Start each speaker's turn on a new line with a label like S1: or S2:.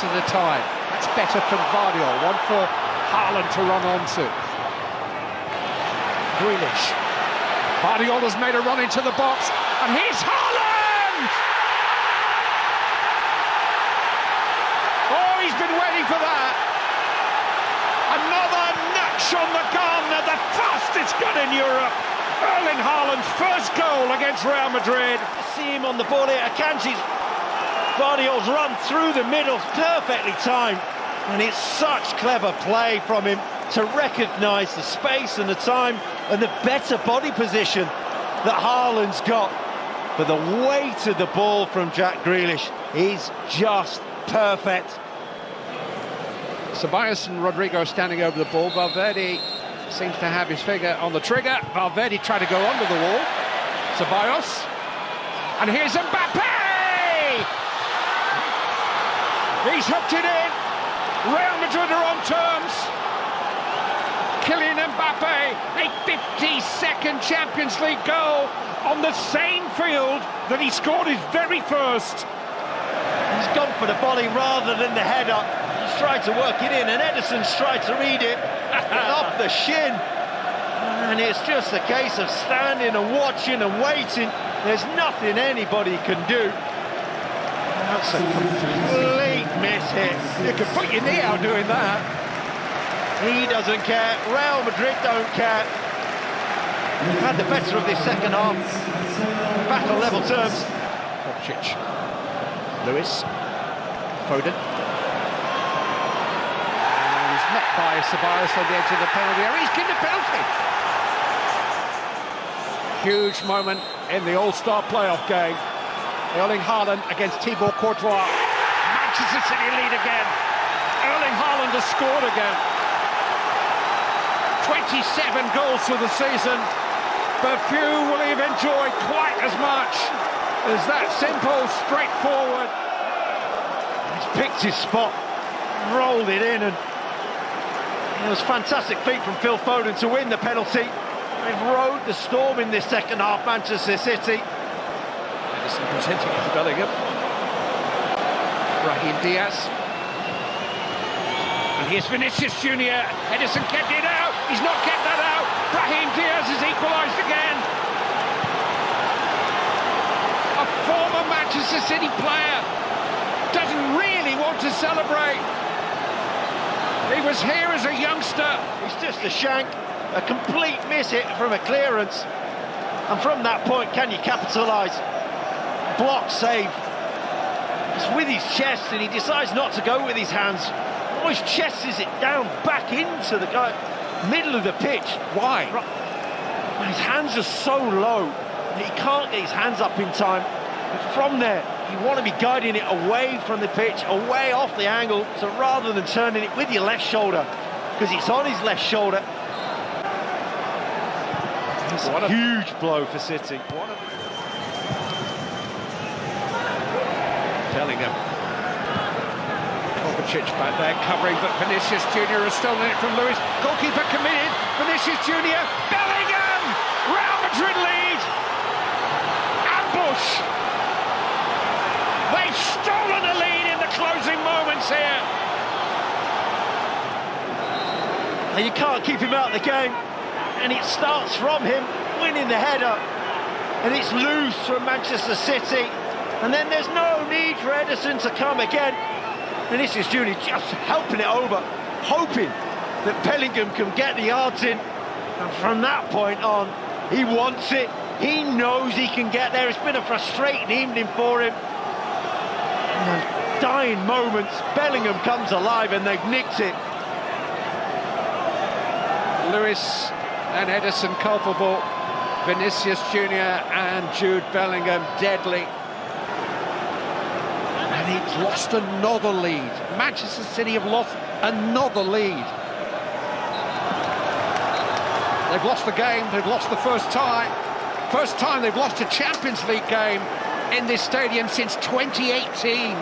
S1: of the time. That's better from Guardiola. One for Haaland to run onto. Grealish. Guardiola's made a run into the box, and here's Haaland! Oh, he's been waiting for that. Another notch on the gun, the fastest gun in Europe. Erling Haaland's first goal against Real Madrid.
S2: See him on the ball here. Akanji's Guardiola's run through the middle, perfectly timed, and it's such clever play from him to recognise the space and the time and the better body position that Haaland's got. But the weight of the ball from Jack Grealish is just perfect.
S1: Ceballos and Rodrigo standing over the ball. Valverde seems to have his finger on the trigger. Valverde tried to go under the wall. Ceballos. And here's Mbappe! He's hooked it in. Real Madrid are on terms. Kylian Mbappe, a 52nd Champions League goal on the same field that he scored his very first.
S2: He's gone for the volley rather than the header. He's tried to work it in, and Ederson's tried to read it off the shin. And it's just a case of standing and watching and waiting. There's nothing anybody can do. That's a complete miss hit.
S1: You can put your knee out doing that.
S2: He doesn't care. Real Madrid don't care. Had the better of this second half. Back on level terms.
S1: Kopcic. Lewis. Foden. And he's met by Ceballos on the edge of the penalty area. He's given a penalty. Huge moment in the All-Star playoff game. Erling Haaland against Thibaut Courtois. Manchester City lead again. Erling Haaland has scored again. 27 goals for the season, but few will have enjoyed quite as much as that simple, straightforward.
S2: He's picked his spot, rolled it in, and it was fantastic feat from Phil Foden to win the penalty. They've rode the storm in this second half, Manchester City.
S1: Edison presenting it to Bellingham. Raheem Diaz. And here's Vinicius Junior. Edison kept it out. He's not kept that out. Raheem Diaz has equalised again. A former Manchester City player doesn't really want to celebrate. He was here as a youngster.
S2: It's just a shank, a complete miss hit from a clearance. And from that point, can you capitalise? Block save. It's with his chest, and he decides not to go with his hands. Oh, his chest is it down back into the middle of the pitch.
S1: Why?
S2: His hands are so low that he can't get his hands up in time. But from there, you want to be guiding it away from the pitch, away off the angle, so rather than turning it with your left shoulder, because it's on his left shoulder. It's a huge blow for City.
S1: Bellingham. Kovacic back there covering, but Vinicius Junior has stolen it from Lewis. Goalkeeper committed. Vinicius Junior. Bellingham! Real Madrid lead. Ambush. They've stolen a lead in the closing moments here.
S2: And you can't keep him out of the game. And it starts from him winning the header. And it's loose from Manchester City. And then there's no need for Ederson to come again. Vinicius Junior just helping it over, hoping that Bellingham can get the yards in. And from that point on, he wants it. He knows he can get there. It's been a frustrating evening for him. In those dying moments, Bellingham comes alive and they've nicked it.
S1: Lewis and Ederson culpable. Vinicius Junior and Jude Bellingham deadly. And he's lost another lead. Manchester City have lost another lead. They've lost the game, they've lost the first time. First time they've lost a Champions League game in this stadium since 2018.